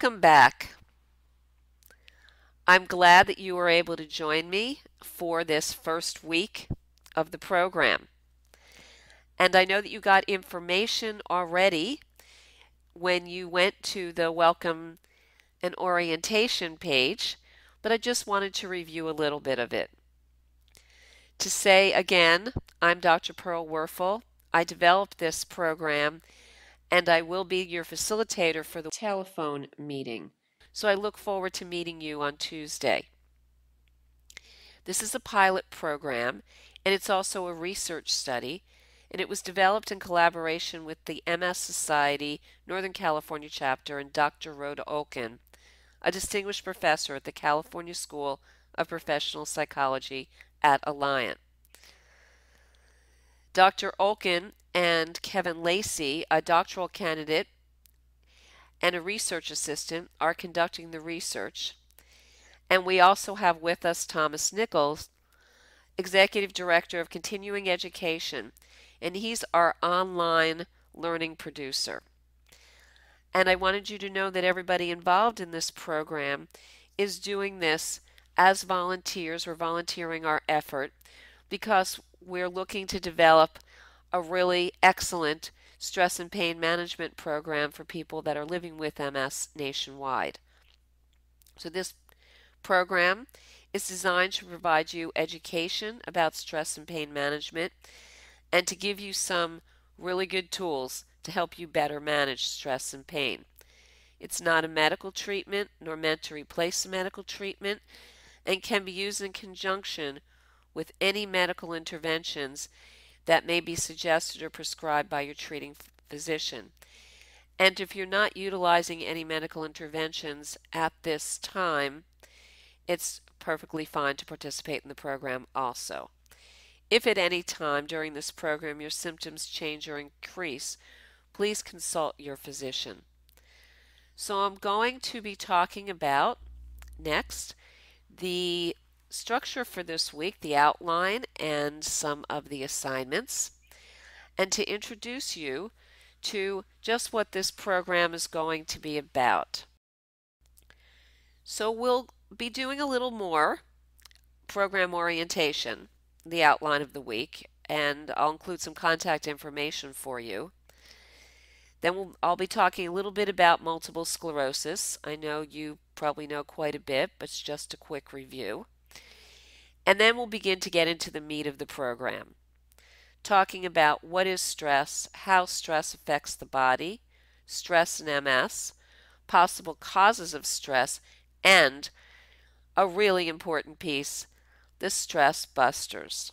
Welcome back. I'm glad that you were able to join me for this first week of the program. And I know that you got information already when you went to the welcome and orientation page, but I just wanted to review a little bit of it. To say again, I'm Dr. Pearl Werfel. I developed this program and I will be your facilitator for the telephone meeting. So I look forward to meeting you on Tuesday. This is a pilot program, and it's also a research study, and it was developed in collaboration with the MS Society Northern California chapter and Dr. Rhoda Olkin, a distinguished professor at the California School of Professional Psychology at Alliant. Dr. Olkin and Kevin Lacey, a doctoral candidate and a research assistant, are conducting the research. And we also have with us Thomas Nichols, Executive Director of Continuing Education, and he's our online learning producer. And I wanted you to know that everybody involved in this program is doing this as volunteers. We're volunteering our effort because we're looking to develop a really excellent stress and pain management program for people that are living with MS nationwide. So this program is designed to provide you education about stress and pain management and to give you some really good tools to help you better manage stress and pain. It's not a medical treatment nor meant to replace a medical treatment and can be used in conjunction with any medical interventions that may be suggested or prescribed by your treating physician. And if you're not utilizing any medical interventions at this time, it's perfectly fine to participate in the program also. If at any time during this program your symptoms change or increase, please consult your physician. So I'm going to be talking about next the structure for this week, the outline, and some of the assignments, and to introduce you to just what this program is going to be about. So we'll be doing a little more program orientation, the outline of the week, and I'll include some contact information for you. Then I'll be talking a little bit about multiple sclerosis. I know you probably know quite a bit, but it's just a quick review. And then we'll begin to get into the meat of the program, talking about what is stress, how stress affects the body, stress and MS, possible causes of stress, and a really important piece, the stress busters.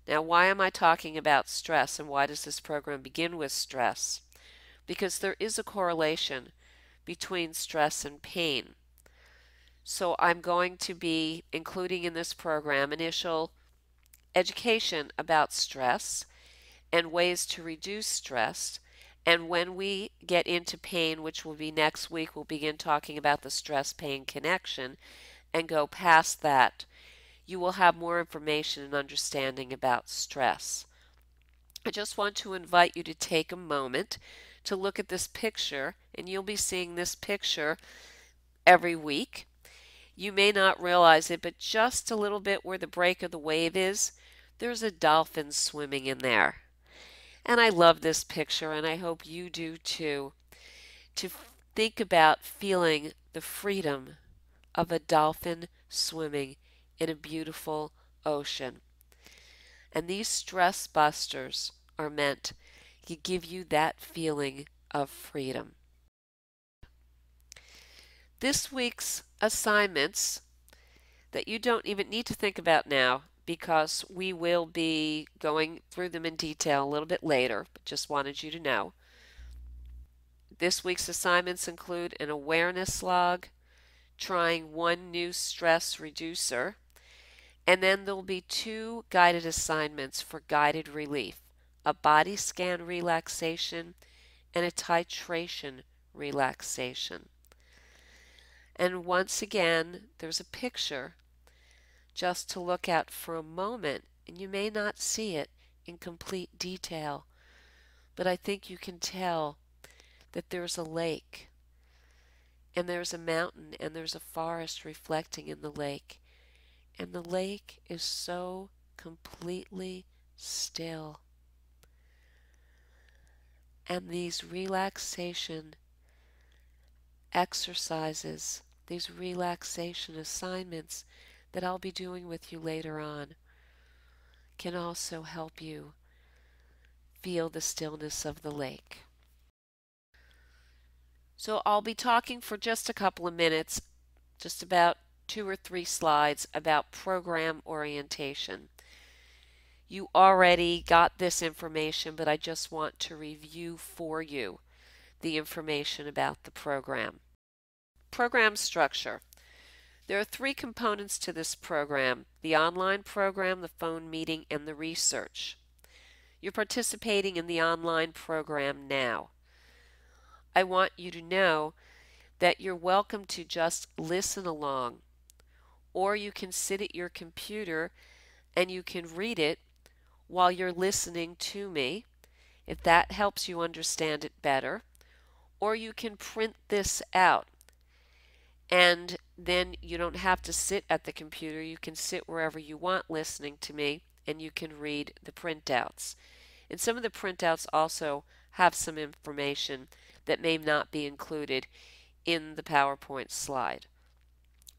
Now, why am I talking about stress and why does this program begin with stress? Because there is a correlation between stress and pain. So I'm going to be including in this program initial education about stress and ways to reduce stress. And when we get into pain, which will be next week, we'll begin talking about the stress-pain connection and go past that. You will have more information and understanding about stress. I just want to invite you to take a moment to look at this picture, and you'll be seeing this picture every week. You may not realize it, but just a little bit where the break of the wave is, there's a dolphin swimming in there. And I love this picture, and I hope you do too, to think about feeling the freedom of a dolphin swimming in a beautiful ocean. And these stress busters are meant to give you that feeling of freedom. This week's assignments that you don't even need to think about now because we will be going through them in detail a little bit later, but just wanted you to know. This week's assignments include an awareness log, trying one new stress reducer, and then there'll be 2 guided assignments for guided relief, a body scan relaxation and a titration relaxation. And once again, there's a picture just to look at for a moment, and you may not see it in complete detail, but I think you can tell that there's a lake and there's a mountain and there's a forest reflecting in the lake. And the lake is so completely still. And these relaxation exercises, these relaxation assignments that I'll be doing with you later on, can also help you feel the stillness of the lake. So I'll be talking for just a couple of minutes, just about 2 or 3 slides about program orientation. You already got this information, but I just want to review for you the information about the program. Program structure. There are 3 components to this program: the online program, the phone meeting, and the research. You're participating in the online program now. I want you to know that you're welcome to just listen along, or you can sit at your computer and you can read it while you're listening to me, if that helps you understand it better, or you can print this out. And then you don't have to sit at the computer. You can sit wherever you want listening to me, and you can read the printouts. And some of the printouts also have some information that may not be included in the PowerPoint slide.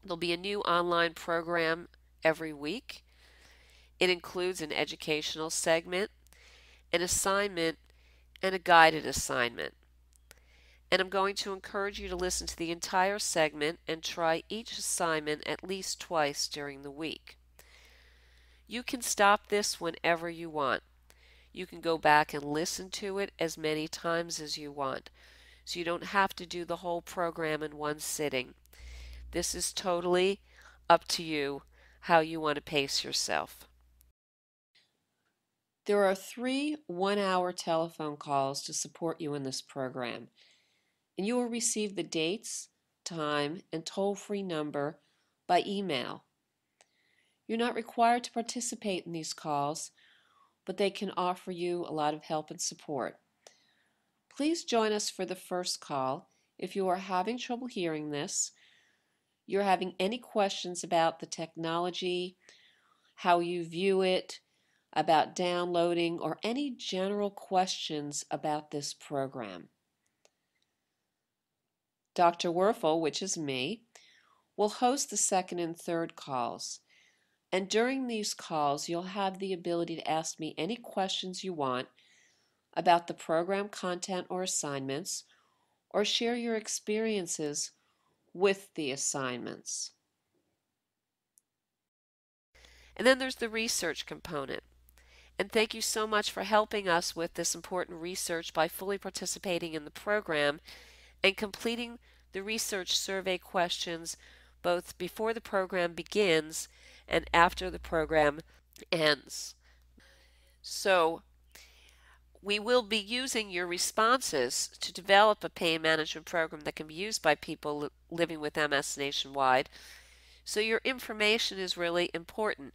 There'll be a new online program every week. It includes an educational segment, an assignment, and a guided assignment. And I'm going to encourage you to listen to the entire segment and try each assignment at least twice during the week. You can stop this whenever you want. You can go back and listen to it as many times as you want, so you don't have to do the whole program in one sitting. This is totally up to you how you want to pace yourself. There are 3 one-hour telephone calls to support you in this program, and you will receive the dates, time, and toll-free number by email. You're not required to participate in these calls, but they can offer you a lot of help and support. Please join us for the first call if you are having trouble hearing this, you're having any questions about the technology, how you view it, about downloading, or any general questions about this program. Dr. Werfel, which is me, will host the second and third calls. And during these calls, you'll have the ability to ask me any questions you want about the program content or assignments, or share your experiences with the assignments. And then there's the research component. And thank you so much for helping us with this important research by fully participating in the program and completing the research survey questions both before the program begins and after the program ends. So we will be using your responses to develop a pain management program that can be used by people living with MS nationwide. So your information is really important,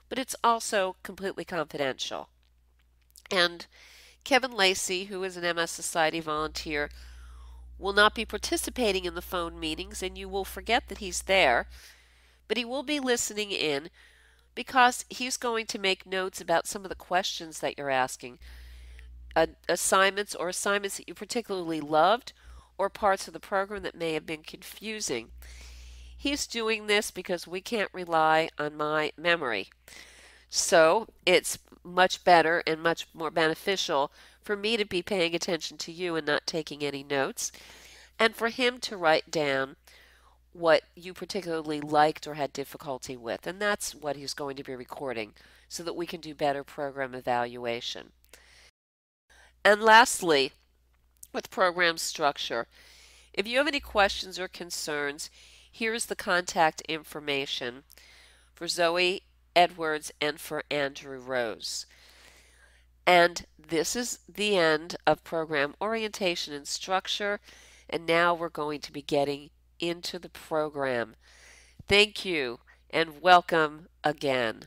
but it's also completely confidential. And Kevin Lacey, who is an MS Society volunteer, will not be participating in the phone meetings, and you will forget that he's there, but he will be listening in because he's going to make notes about some of the questions that you're asking, assignments that you particularly loved, or parts of the program that may have been confusing. He's doing this because we can't rely on my memory. So it's much better and much more beneficial for me to be paying attention to you and not taking any notes, and for him to write down what you particularly liked or had difficulty with. And that's what he's going to be recording so that we can do better program evaluation. And lastly, with program structure, if you have any questions or concerns, here's the contact information for Zoe Edwards and for Andrew Rose. And this is the end of program orientation and structure, and now we're going to be getting into the program. Thank you and welcome again.